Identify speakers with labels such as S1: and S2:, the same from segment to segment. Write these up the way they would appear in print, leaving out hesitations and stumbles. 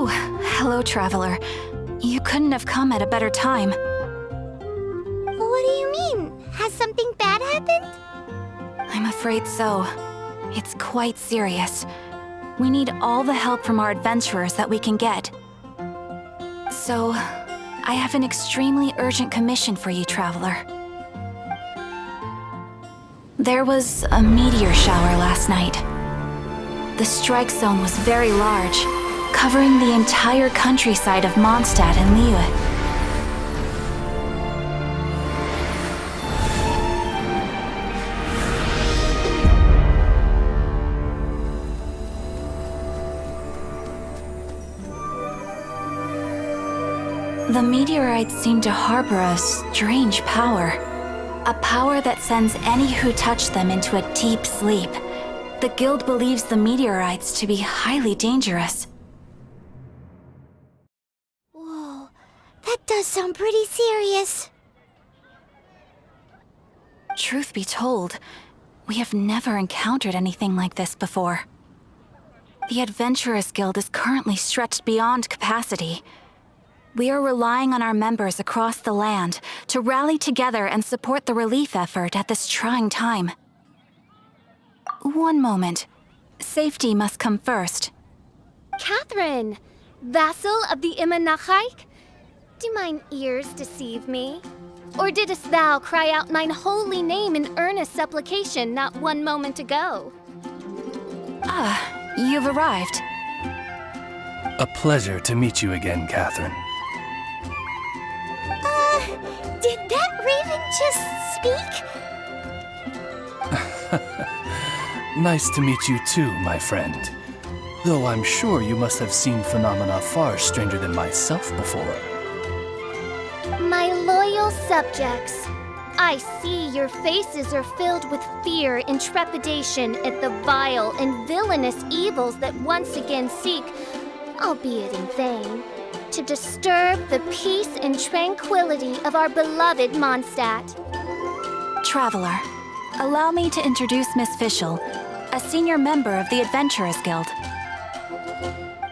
S1: Oh, hello, traveler. You couldn't have come at a better time.
S2: What do you mean? Has something bad happened?
S1: I'm afraid so. It's quite serious. We need all the help from our adventurers that we can get. So, I have an extremely urgent commission for you, traveler. There was a meteor shower last night. The strike zone was very large, covering the entire countryside of Mondstadt and Liyue. The meteorites seem to harbor a strange power. A power that sends any who touch them into a deep sleep. The guild believes the meteorites to be highly dangerous.
S2: Whoa, that does sound pretty serious.
S1: Truth be told, we have never encountered anything like this before. The Adventurers Guild is currently stretched beyond capacity. We are relying on our members across the land to rally together and support the relief effort at this trying time. One moment. Safety must come first.
S3: Catherine! Vassal of the Imanachike? Do mine ears deceive me? Or didst thou cry out mine holy name in earnest supplication not one moment ago?
S1: Ah, you've arrived.
S4: A pleasure to meet you again, Catherine.
S2: Did that raven just speak?
S4: Nice to meet you too, my friend. Though I'm sure you must have seen phenomena far stranger than myself before.
S3: My loyal subjects, I see your faces are filled with fear and trepidation at the vile and villainous evils that once again seek, albeit in vain, to disturb the peace and tranquility of our beloved Mondstadt.
S1: Traveler, allow me to introduce Miss Fischl, a senior member of the Adventurers Guild.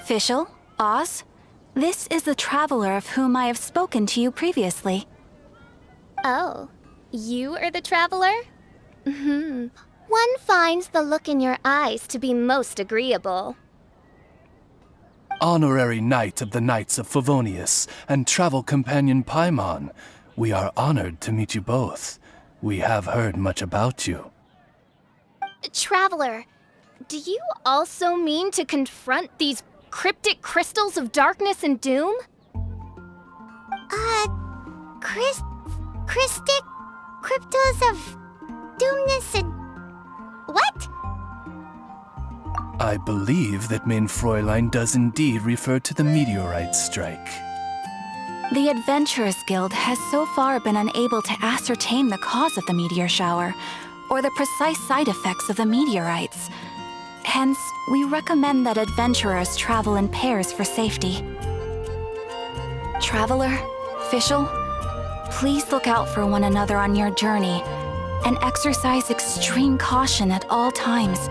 S1: Fischl, Oz, this is the traveler of whom I have spoken to you previously.
S3: Oh, you are the traveler? One finds the look in your eyes to be most agreeable.
S4: Honorary Knight of the Knights of Favonius and travel companion Paimon, we are honored to meet you both. We have heard much about you.
S3: Traveler, do you also mean to confront these cryptic crystals of darkness and doom?
S2: Christic cryptos of doomness and... what?
S4: I believe that Mein Fräulein does indeed refer to the meteorite strike.
S1: The Adventurers Guild has so far been unable to ascertain the cause of the meteor shower, or the precise side effects of the meteorites. Hence, we recommend that adventurers travel in pairs for safety. Traveler, Fischl, please look out for one another on your journey, and exercise extreme caution at all times.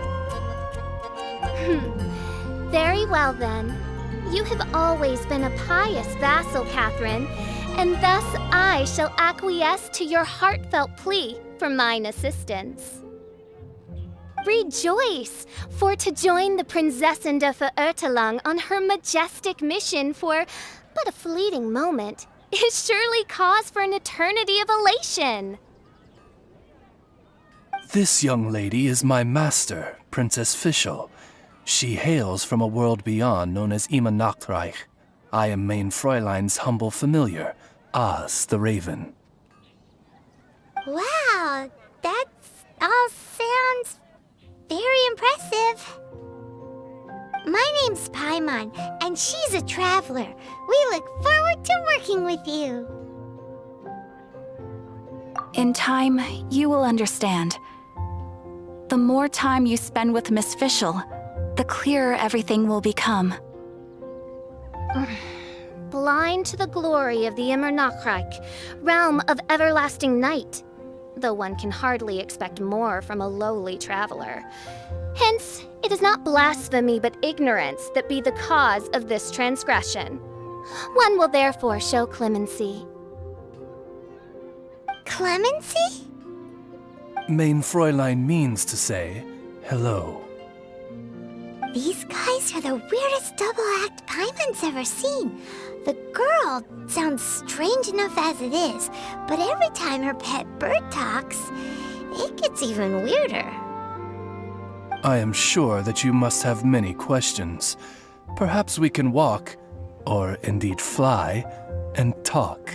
S3: Very well then. You have always been a pious vassal, Catherine, and thus I shall acquiesce to your heartfelt plea for mine assistance. Rejoice, for to join the Prinzessin de Verurteilung on her majestic mission for but a fleeting moment is surely cause for an eternity of elation.
S4: This young lady is my master, Princess Fischl. She hails from a world beyond known as Imanachreich. I am Mein Fräulein's humble familiar, Oz the Raven.
S2: Wow, that all sounds very impressive. My name's Paimon, and she's a traveler. We look forward to working with you.
S1: In time, you will understand. The more time you spend with Miss Fischl, the clearer everything will become.
S3: Blind to the glory of the Imanachreich, realm of everlasting night, though one can hardly expect more from a lowly traveler. Hence, it is not blasphemy but ignorance that be the cause of this transgression. One will therefore show clemency.
S2: Clemency?
S4: Main Fräulein means to say hello.
S2: These guys are the weirdest double act Paimon's ever seen. The girl sounds strange enough as it is, but every time her pet bird talks, it gets even weirder.
S4: I am sure that you must have many questions. Perhaps we can walk, or indeed fly, and talk.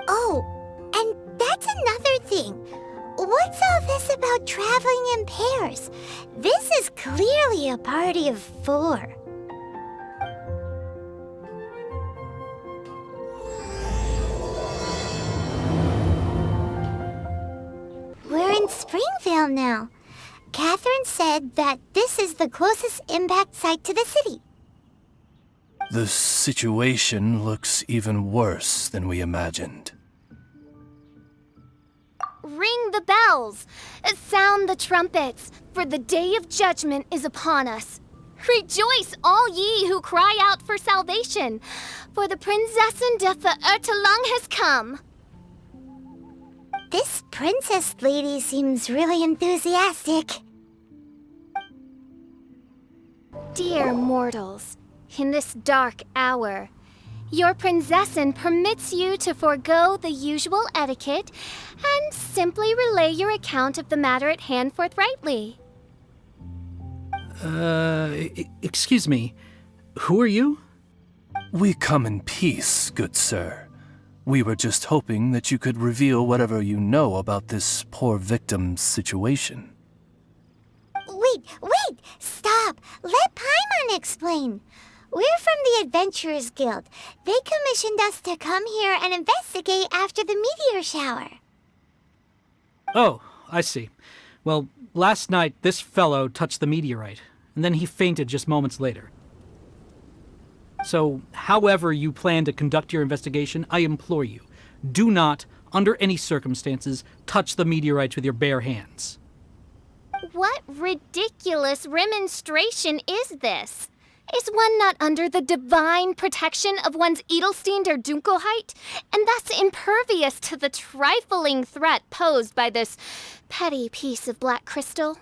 S2: Oh, and that's another thing. What's all this about traveling in pairs? This is clearly a party of 4. We're in Springvale now. Catherine said that this is the closest impact site to the city.
S4: The situation looks even worse than we imagined.
S3: Ring the bells! Sound the trumpets, for the day of judgment is upon us. Rejoice, all ye who cry out for salvation, for the Prinzessin de Etoiles has come.
S2: This princess lady seems really enthusiastic.
S3: Dear mortals, in this dark hour, your Prinzessin permits you to forego the usual etiquette and simply relay your account of the matter at hand forthrightly.
S5: Excuse me. Who are you?
S4: We come in peace, good sir. We were just hoping that you could reveal whatever you know about this poor victim's situation.
S2: Wait! Stop! Let Paimon explain. We're from the Adventurers Guild. They commissioned us to come here and investigate after the meteor shower.
S5: Oh, I see. Well, last night this fellow touched the meteorite, and then he fainted just moments later. So, however you plan to conduct your investigation, I implore you, do not, under any circumstances, touch the meteorites with your bare hands.
S3: What ridiculous remonstration is this? Is one not under the divine protection of one's Edelstein der Dunkelheit, and thus impervious to the trifling threat posed by this petty piece of black crystal?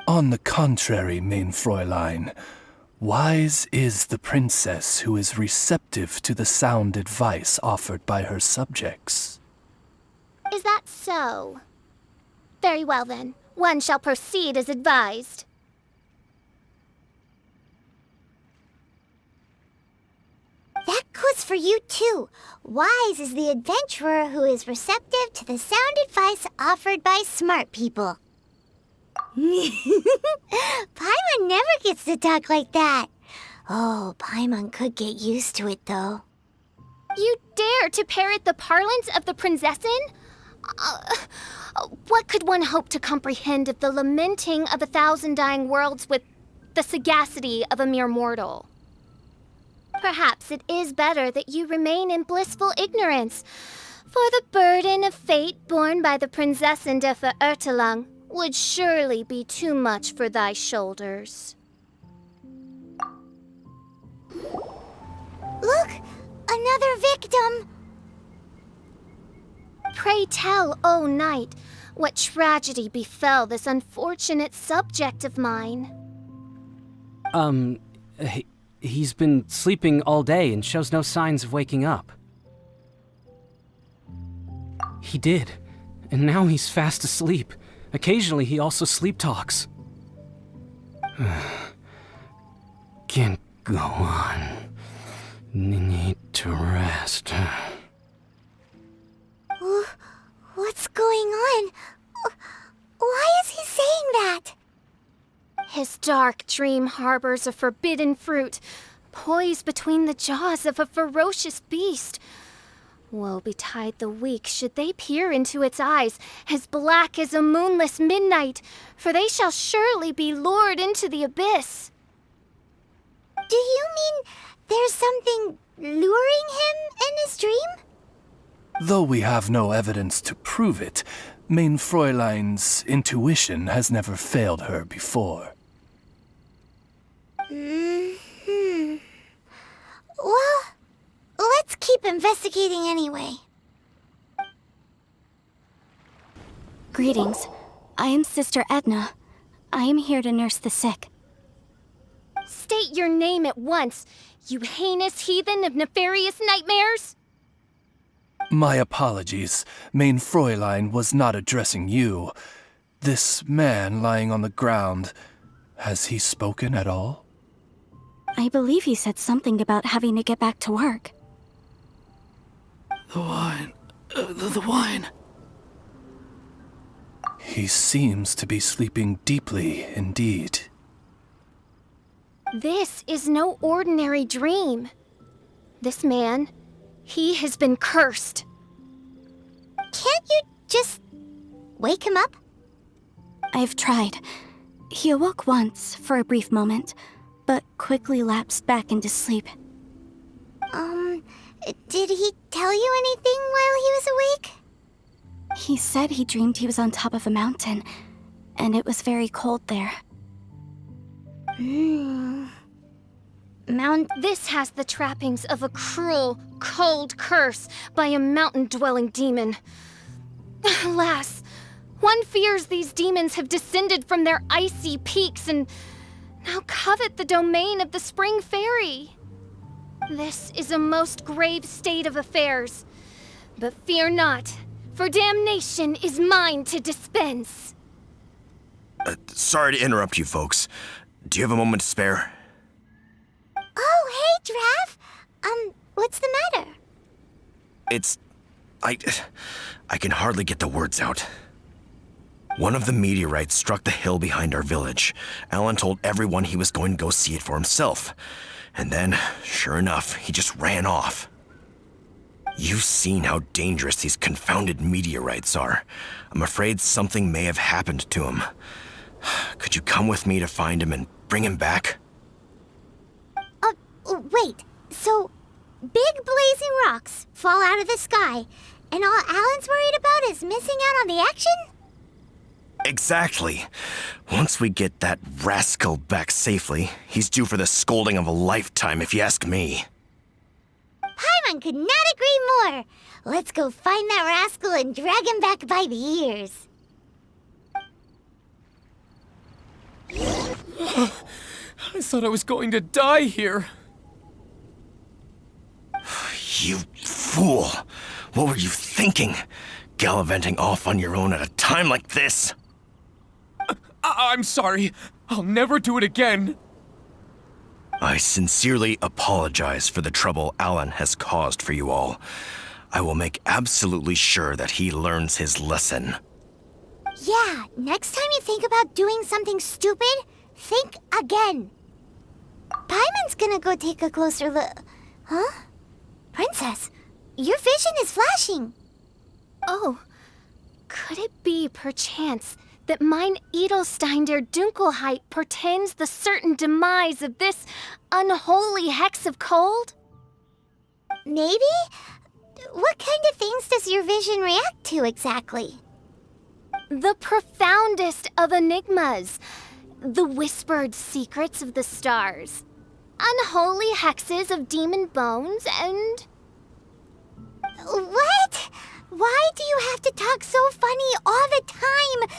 S4: On the contrary, Main Fräulein, wise is the princess who is receptive to the sound advice offered by her subjects.
S3: Is that so? Very well then, one shall proceed as advised.
S2: That goes for you too. Wise is the adventurer who is receptive to the sound advice offered by smart people. Paimon never gets to talk like that. Oh, Paimon could get used to it though.
S3: You dare to parrot the parlance of the Prinzessin? What could one hope to comprehend of the lamenting of 1,000 dying worlds with the sagacity of a mere mortal? Perhaps it is better that you remain in blissful ignorance, for the burden of fate borne by the Prinzessin de Etoiles would surely be too much for thy shoulders.
S2: Look! Another victim!
S3: Pray tell, O knight, what tragedy befell this unfortunate subject of mine?
S6: He's been sleeping all day and shows no signs of waking up. He did, and now he's fast asleep. Occasionally he also sleep talks. Can't go on. Need to rest.
S2: What's going on? Why is he saying that?
S3: His dark dream harbors a forbidden fruit, poised between the jaws of a ferocious beast. Woe betide the weak should they peer into its eyes, as black as a moonless midnight, for they shall surely be lured into the abyss.
S2: Do you mean there's something luring him in his dream?
S4: Though we have no evidence to prove it, Main Fräulein's intuition has never failed her before.
S2: Well, let's keep investigating anyway.
S1: Greetings. I am Sister Edna. I am here to nurse the sick.
S3: State your name at once, you heinous heathen of nefarious nightmares!
S4: My apologies. Main Fräulein was not addressing you. This man lying on the ground, has he spoken at all?
S1: I believe he said something about having to get back to work.
S5: The wine. The wine.
S4: He seems to be sleeping deeply indeed.
S3: This is no ordinary dream. This man, he has been cursed.
S2: Can't you just wake him up?
S1: I've tried. He awoke once for a brief moment, but quickly lapsed back into sleep.
S2: Did he tell you anything while he was awake?
S1: He said he dreamed he was on top of a mountain, and it was very cold there.
S3: This has the trappings of a cruel, cold curse by a mountain-dwelling demon. Alas, one fears these demons have descended from their icy peaks and now covet the domain of the Spring Fairy. This is a most grave state of affairs. But fear not, for damnation is mine to dispense.
S7: Sorry to interrupt you folks. Do you have a moment to spare?
S2: Oh, hey, Drav. What's the matter?
S7: I can hardly get the words out. One of the meteorites struck the hill behind our village. Alan told everyone he was going to go see it for himself. And then, sure enough, he just ran off. You've seen how dangerous these confounded meteorites are. I'm afraid something may have happened to him. Could you come with me to find him and bring him back?
S2: Wait. So, big blazing rocks fall out of the sky, and all Alan's worried about is missing out on the action?
S7: Exactly. Once we get that rascal back safely, he's due for the scolding of a lifetime, if you ask me.
S2: Paimon could not agree more. Let's go find that rascal and drag him back by the ears.
S6: I thought I was going to die here.
S7: You fool! What were you thinking? Gallivanting off on your own at a time like this?
S6: I'm sorry. I'll never do it again.
S7: I sincerely apologize for the trouble Alan has caused for you all. I will make absolutely sure that he learns his lesson.
S2: Yeah, next time you think about doing something stupid, think again. Paimon's gonna go take a closer look. Huh? Princess, your vision is flashing.
S3: Oh, could it be, perchance, that mine Edelstein der Dunkelheit portends the certain demise of this unholy hex of cold?
S2: Maybe? What kind of things does your vision react to exactly?
S3: The profoundest of enigmas. The whispered secrets of the stars. Unholy hexes of demon bones and...
S2: What? Why do you have to talk so funny all the time?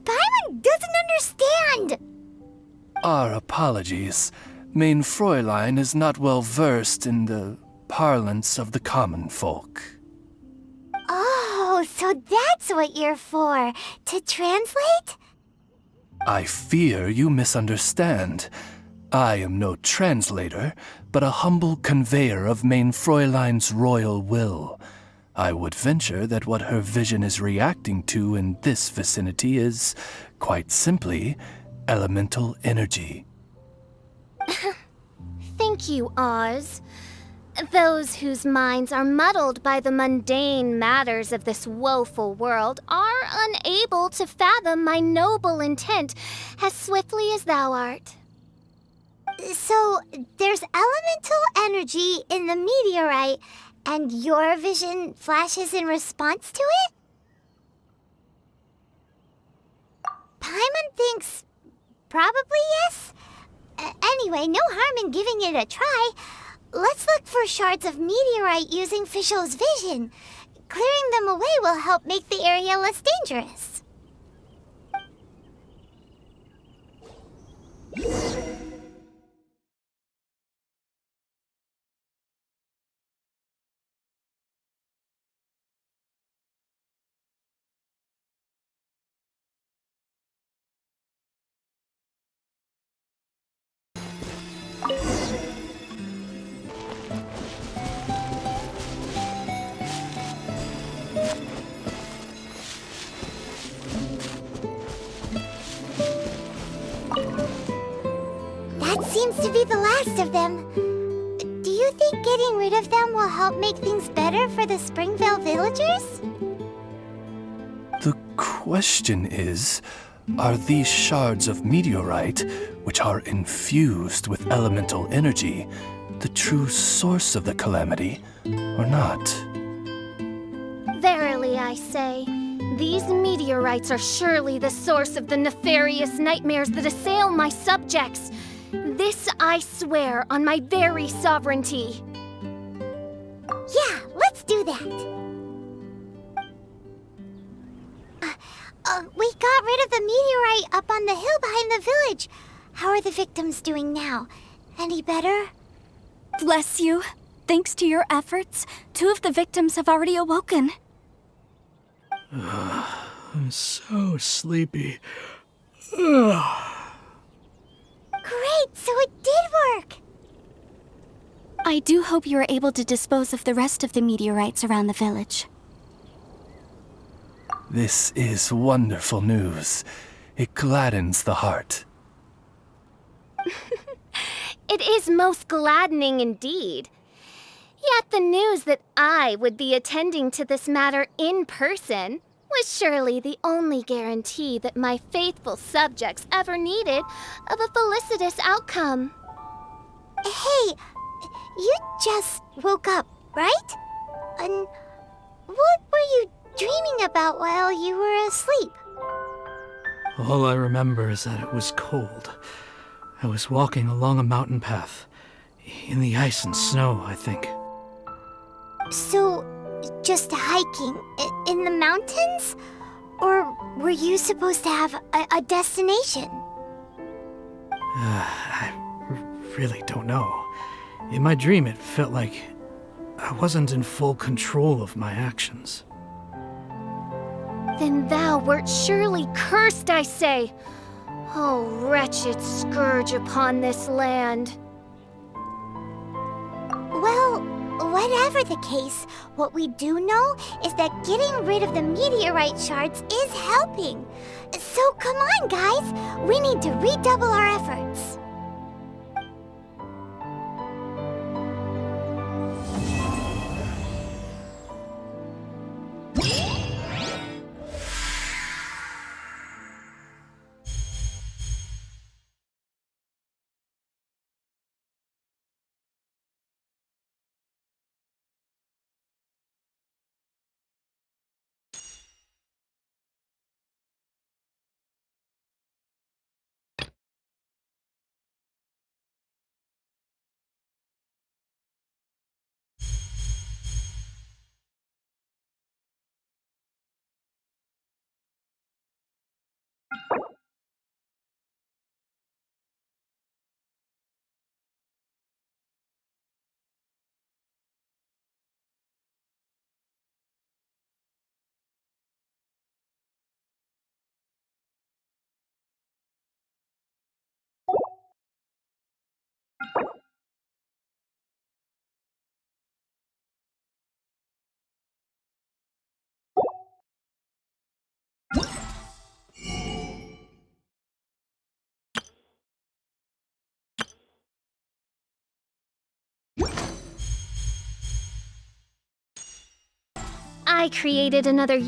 S2: Paimon doesn't understand!
S4: Our apologies. Main Fräulein is not well versed in the parlance of the common folk.
S2: Oh, so that's what you're for, to translate?
S4: I fear you misunderstand. I am no translator, but a humble conveyor of Main Fräulein's royal will. I would venture that what her vision is reacting to in this vicinity is, quite simply, elemental energy.
S3: Thank you, Oz. Those whose minds are muddled by the mundane matters of this woeful world are unable to fathom my noble intent as swiftly as thou art.
S2: So, there's elemental energy in the meteorite, And your vision flashes in response to it? Paimon thinks probably yes. Anyway, no harm in giving it a try. Let's look for shards of meteorite using Fischl's vision. Clearing them away will help make the area less dangerous. That seems to be the last of them. Do you think getting rid of them will help make things better for the Springvale villagers?
S4: The question is, are these shards of meteorite, which are infused with elemental energy, the true source of the calamity, or not?
S3: Verily, I say, these meteorites are surely the source of the nefarious nightmares that assail my subjects. This I swear on my very sovereignty.
S2: Yeah, let's do that. We got rid of the meteorite up on the hill behind the village. How are the victims doing now? Any better?
S1: Bless you. Thanks to your efforts, 2 of the victims have already awoken.
S5: I'm so sleepy.
S2: Great, so it did work.
S1: I do hope you are able to dispose of the rest of the meteorites around the village.
S4: This is wonderful news. It gladdens the heart.
S3: It is most gladdening indeed. Yet the news that I would be attending to this matter in person was surely the only guarantee that my faithful subjects ever needed of a felicitous outcome.
S2: Hey, you just woke up, right? And what were you dreaming about while you were asleep?
S5: All I remember is that it was cold. I was walking along a mountain path. In the ice and snow, I think.
S2: So, just hiking in the mountains? Or were you supposed to have a destination?
S5: I really don't know. In my dream, it felt like I wasn't in full control of my actions.
S3: Then thou wert surely cursed, I say. Oh, wretched scourge upon this land.
S2: Well, whatever the case, what we do know is that getting rid of the meteorite shards is helping. So come on, guys. We need to redouble our efforts.
S3: I created another